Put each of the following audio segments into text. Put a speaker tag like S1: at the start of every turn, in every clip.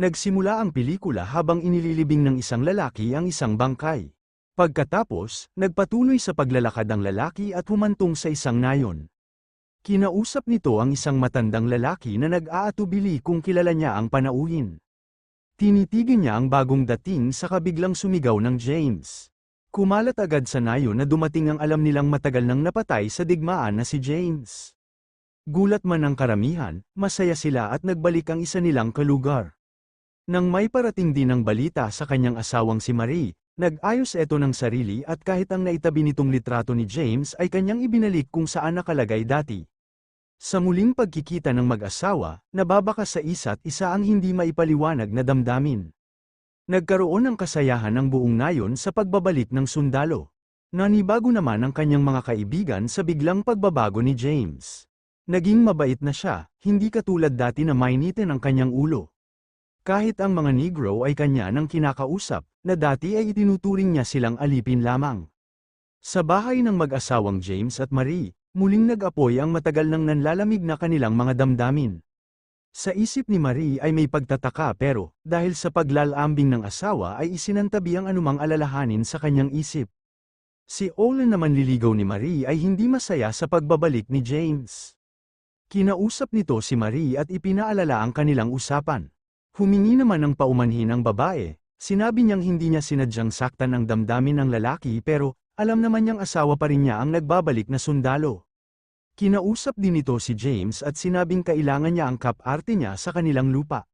S1: Nagsimula ang pelikula habang inililibing ng isang lalaki ang isang bangkay. Pagkatapos, nagpatuloy sa paglalakad ang lalaki at humantong sa isang nayon. Kinausap nito ang isang matandang lalaki na nag-aatubili kung kilala niya ang panauhin. Tinitigan niya ang bagong dating sa kabiglang sumigaw ng James. Kumalat agad sa nayon na dumating ang alam nilang matagal nang napatay sa digmaan na si James. Gulat man ang karamihan, masaya sila at nagbalik ang isa nilang kalugar. Nang may parating din ang balita sa kanyang asawang si Marie, nag-ayos ito ng sarili at kahit ang naitabi nitong litrato ni James ay kanyang ibinalik kung saan nakalagay dati. Sa muling pagkikita ng mag-asawa, nababakas sa isa't isa ang hindi maipaliwanag na damdamin. Nagkaroon ng kasayahan ang buong nayon sa pagbabalik ng sundalo. Nanibago naman ang kanyang mga kaibigan sa biglang pagbabago ni James. Naging mabait na siya, hindi katulad dati na mainitin ang kanyang ulo. Kahit ang mga Negro ay kanya nang kinakausap, na dati ay itinuturing niya silang alipin lamang. Sa bahay ng mag-asawang James at Marie, muling nag-apoy ang matagal nang nanlalamig na kanilang mga damdamin. Sa isip ni Marie ay may pagtataka pero, dahil sa paglalambing ng asawa ay isinantabi ang anumang alalahanin sa kanyang isip. Si Olin na manliligaw ni Marie ay hindi masaya sa pagbabalik ni James. Kinausap nito si Marie at ipinaalala ang kanilang usapan. Humingi naman ng paumanhin ang babae, sinabi niyang hindi niya sinadyang saktan ang damdamin ng lalaki pero, alam naman niyang asawa pa rin niya ang nagbabalik na sundalo. Kinausap din ito si James at sinabing kailangan niya ang kaparte niya sa kanilang lupa.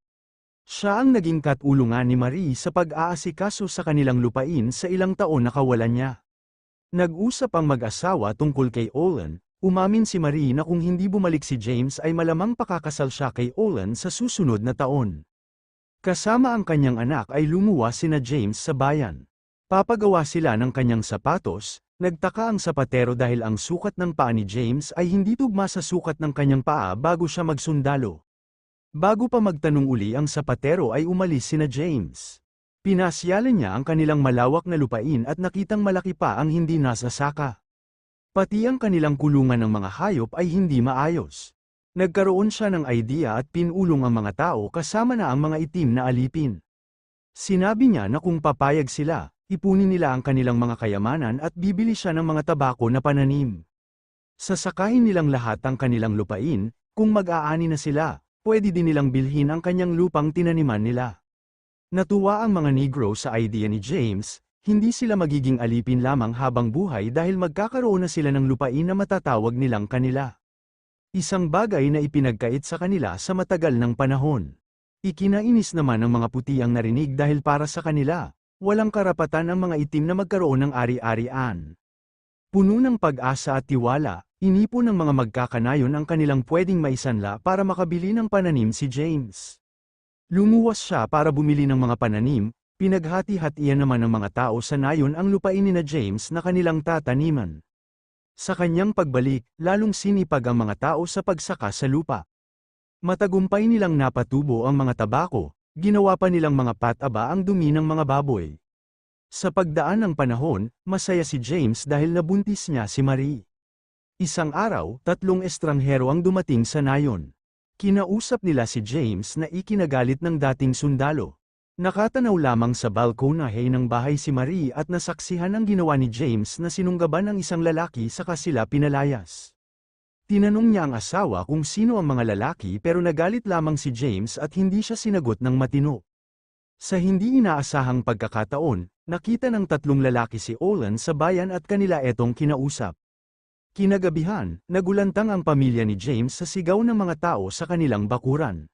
S1: Siya ang naging katulungan ni Marie sa pag-aasikaso sa kanilang lupain sa ilang taon na kawalan niya. Nag-usap ang mag-asawa tungkol kay Olin, umamin si Marie na kung hindi bumalik si James ay malamang pakakasal siya kay Olin sa susunod na taon. Kasama ang kanyang anak ay lumuwas sina James sa bayan. Papagawa sila ng kanyang sapatos, nagtaka ang sapatero dahil ang sukat ng paa ni James ay hindi tugma sa sukat ng kanyang paa bago siya magsundalo. Bago pa magtanong uli ang sapatero ay umalis sina James. Pinasyalan niya ang kanilang malawak na lupain at nakitang malaki pa ang hindi nasasaka. Pati ang kanilang kulungan ng mga hayop ay hindi maayos. Nagkaroon siya ng idea at pinulong ang mga tao kasama na ang mga itim na alipin. Sinabi niya na kung papayag sila, ipunin nila ang kanilang mga kayamanan at bibili siya ng mga tabako na pananim. Sasakahin nilang lahat ang kanilang lupain, kung mag-aani na sila, pwede din nilang bilhin ang kanyang lupang tinaniman nila. Natuwa ang mga Negro sa idea ni James, hindi sila magiging alipin lamang habang buhay dahil magkakaroon na sila ng lupain na matatawag nilang kanila. Isang bagay na ipinagkait sa kanila sa matagal ng panahon. Ikinainis naman ng mga puti ang narinig dahil para sa kanila, walang karapatan ang mga itim na magkaroon ng ari-arian. Puno ng pag-asa at tiwala, inipon ng mga magkakanayon ang kanilang pwedeng maisanla para makabili ng pananim si James. Lumuwas siya para bumili ng mga pananim, pinaghati-hatian naman ng mga tao sa nayon ang lupain ni James na kanilang tataniman. Sa kanyang pagbalik, lalong sinipag ang mga tao sa pagsaka sa lupa. Matagumpay nilang napatubo ang mga tabako, ginawa pa nilang mga pataba ang dumi ng mga baboy. Sa pagdaan ng panahon, masaya si James dahil nabuntis niya si Marie. Isang araw, 3 estranghero ang dumating sa nayon. Kinausap nila si James na ikinagalit ng dating sundalo. Nakatanaw lamang sa balkonahe ng bahay si Marie at nasaksihan ang ginawa ni James na sinunggaban ng isang lalaki saka sila pinalayas. Tinanong niya ang asawa kung sino ang mga lalaki pero nagalit lamang si James at hindi siya sinagot ng matino. Sa hindi inaasahang pagkakataon, nakita ng 3 lalaki si Olin sa bayan at kanila etong kinausap. Kinagabihan, nagulantang ang pamilya ni James sa sigaw ng mga tao sa kanilang bakuran.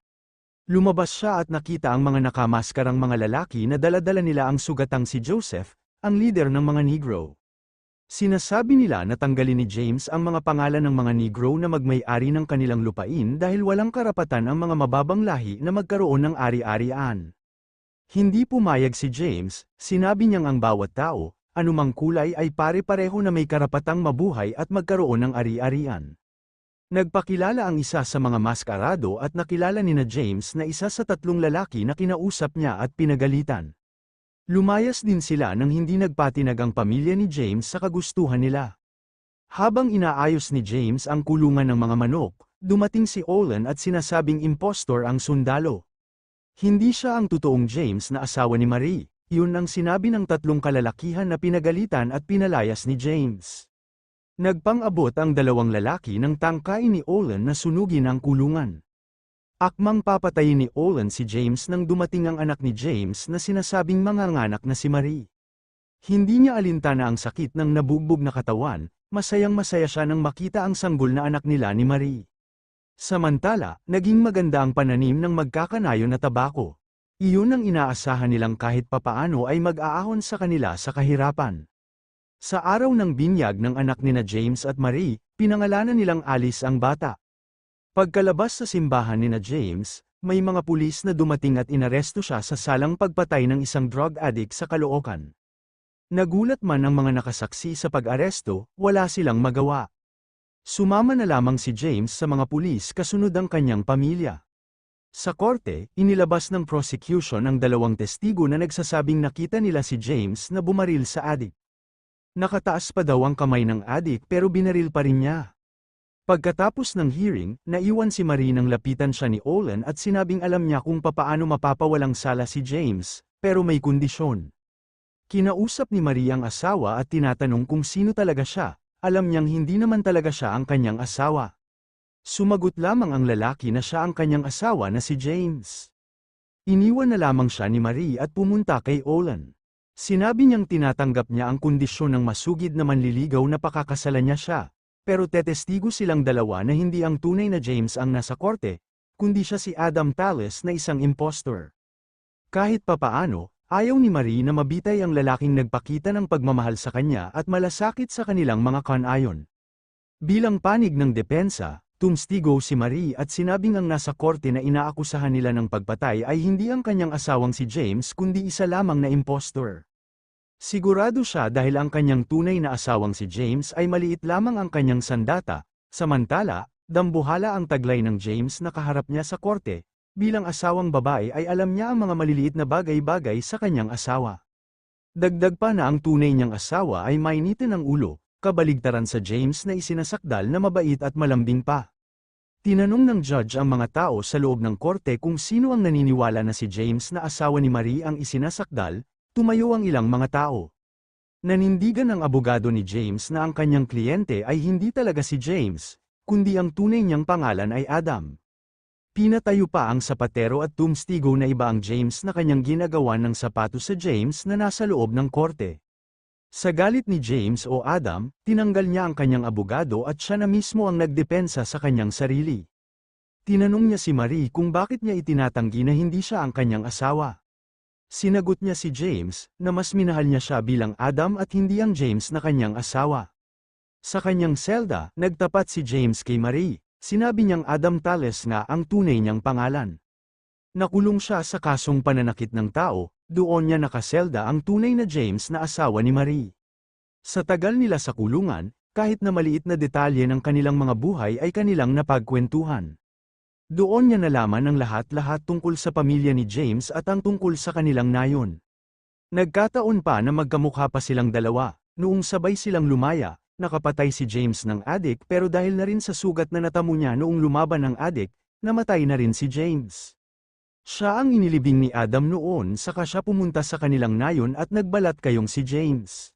S1: Lumabas siya at nakita ang mga nakamaskarang mga lalaki na dala-dala nila ang sugatang si Joseph, ang leader ng mga Negro. Sinasabi nila na tanggalin ni James ang mga pangalan ng mga Negro na magmay-ari ng kanilang lupain dahil walang karapatan ang mga mababang lahi na magkaroon ng ari-arian. Hindi pumayag si James, sinabi niyang ang bawat tao, anumang kulay ay pare-pareho na may karapatang mabuhay at magkaroon ng ari-arian. Nagpakilala ang isa sa mga maskarado at nakilala nina James na isa sa 3 lalaki na kinausap niya at pinagalitan. Lumayas din sila nang hindi nagpatinag ang pamilya ni James sa kagustuhan nila. Habang inaayos ni James ang kulungan ng mga manok, dumating si Olin at sinasabing impostor ang sundalo. Hindi siya ang totoong James na asawa ni Marie, yun ang sinabi ng tatlong kalalakihan na pinagalitan at pinalayas ni James. Nagpang-abot ang dalawang lalaki ng tangkay ni Olan na sunugin ang kulungan. Akmang papatayin ni Olan si James nang dumating ang anak ni James na sinasabing manganganak na si Marie. Hindi niya alintana ang sakit ng nabugbog na katawan, masayang-masaya siya nang makita ang sanggol na anak nila ni Marie. Samantala, naging maganda ang pananim ng magkakanayo na tabako. Iyon ang inaasahan nilang kahit papaano ay mag-aahon sa kanila sa kahirapan. Sa araw ng binyag ng anak nina James at Marie, pinangalanan nilang Alice ang bata. Pagkalabas sa simbahan nina James, may mga pulis na dumating at inaresto siya sa salang pagpatay ng isang drug addict sa Caloocan. Nagulat man ang mga nakasaksi sa pag-aresto, wala silang magawa. Sumama na lamang si James sa mga pulis kasunod ang kanyang pamilya. Sa korte, inilabas ng prosecution ang dalawang testigo na nagsasabing nakita nila si James na bumaril sa addict. Nakataas pa daw ang kamay ng addict pero binaril pa rin niya. Pagkatapos ng hearing, naiwan si Marie nang lapitan siya ni Olan at sinabing alam niya kung papaano mapapawalang sala si James, pero may kondisyon. Kinausap ni Marie ang asawa at tinatanong kung sino talaga siya, alam niyang hindi naman talaga siya ang kanyang asawa. Sumagot lamang ang lalaki na siya ang kanyang asawa na si James. Iniwan na lamang siya ni Marie at pumunta kay Olan. Sinabi niyang tinatanggap niya ang kondisyon ng masugid na manliligaw na pakakasalan niya siya, pero tetestigo silang dalawa na hindi ang tunay na James ang nasa korte, kundi siya si Adam Tales na isang impostor. Kahit papaano, ayaw ni Marie na mabitay ang lalaking nagpakita ng pagmamahal sa kanya at malasakit sa kanilang mga kanayon. Bilang panig ng depensa, tumstigo si Marie at sinabing ang nasa korte na inaakusahan nila ng pagpatay ay hindi ang kanyang asawang si James kundi isa lamang na impostor. Sigurado siya dahil ang kanyang tunay na asawang si James ay maliit lamang ang kanyang sandata, samantala, dambuhala ang taglay ng James na kaharap niya sa korte. Bilang asawang babae ay alam niya ang mga maliliit na bagay-bagay sa kanyang asawa. Dagdag pa na ang tunay niyang asawa ay mainitin ng ulo, kabaligtaran sa James na isinasakdal na mabait at malambing pa. Tinanong ng judge ang mga tao sa loob ng korte kung sino ang naniniwala na si James na asawa ni Marie ang isinasakdal, tumayo ang ilang mga tao. Nanindigan ng abogado ni James na ang kanyang kliyente ay hindi talaga si James, kundi ang tunay niyang pangalan ay Adam. Pinatayo pa ang sapatero at tumstigo na iba ang James na kanyang ginagawan ng sapatos sa James na nasa loob ng korte. Sa galit ni James o Adam, tinanggal niya ang kanyang abogado at siya na mismo ang nagdepensa sa kanyang sarili. Tinanong niya si Marie kung bakit niya itinatanggi na hindi siya ang kanyang asawa. Sinagot niya si James na mas minahal niya siya bilang Adam at hindi ang James na kanyang asawa. Sa kanyang selda, nagtapat si James kay Marie. Sinabi niyang Adam Tales nga ang tunay niyang pangalan. Nakulong siya sa kasong pananakit ng tao, doon niya nakaselda ang tunay na James na asawa ni Marie. Sa tagal nila sa kulungan, kahit na maliit na detalye ng kanilang mga buhay ay kanilang napagkwentuhan. Doon niya nalaman ang lahat-lahat tungkol sa pamilya ni James at ang tungkol sa kanilang nayon. Nagkataon pa na magkamukha pa silang dalawa, noong sabay silang lumaya. Nakapatay si James ng addict pero dahil na rin sa sugat na natamo niya noong lumaban ng addict, namatay na rin si James. Siya ang inilibing ni Adam noon saka siya pumunta sa kanilang nayon at nagbalat kayong si James.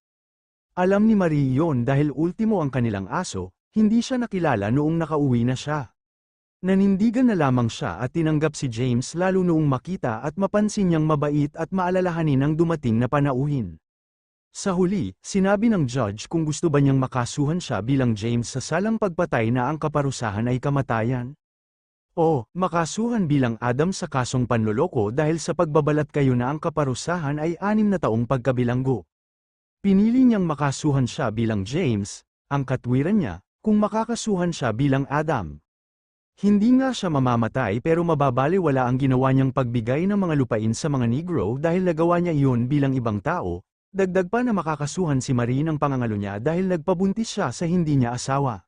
S1: Alam ni Marie yon dahil ultimo ang kanilang aso, hindi siya nakilala noong nakauwi na siya. Nanindigan na lamang siya at tinanggap si James lalo noong makita at mapansin niyang mabait at maalalahanin ang dumating na panauhin. Sa huli, sinabi ng judge kung gusto ba niyang makasuhan siya bilang James sa salang pagpatay na ang kaparusahan ay kamatayan. O, makasuhan bilang Adam sa kasong panloloko dahil sa pagbabalat kayo na ang kaparusahan ay 6 na taong pagkabilanggo. Pinili niyang makasuhan siya bilang James, ang katwiran niya, kung makakasuhan siya bilang Adam. Hindi nga siya mamamatay pero mababaliwala ang ginawa niyang pagbigay ng mga lupain sa mga Negro dahil nagawa niya iyon bilang ibang tao. Dagdag pa na makakasuhan si Marie ng pangangalo niya dahil nagpabuntis siya sa hindi niya asawa.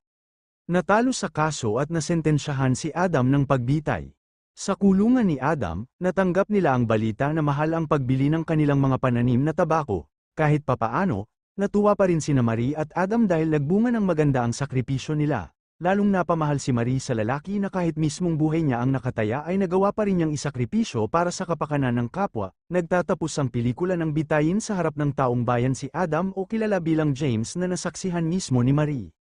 S1: Natalo sa kaso at nasentensyahan si Adam ng pagbitay. Sa kulungan ni Adam, natanggap nila ang balita na mahal ang pagbili ng kanilang mga pananim na tabako. Kahit papaano, natuwa pa rin sina Marie at Adam dahil nagbunga ng maganda ang sakripisyo nila. Lalong napamahal si Marie sa lalaki na kahit mismong buhay niya ang nakataya ay nagawa pa rin niyang isakripisyo para sa kapakanan ng kapwa. Nagtatapos ang pelikula ng bitayin sa harap ng taong bayan si Adam o kilala bilang James na nasaksihan mismo ni Marie.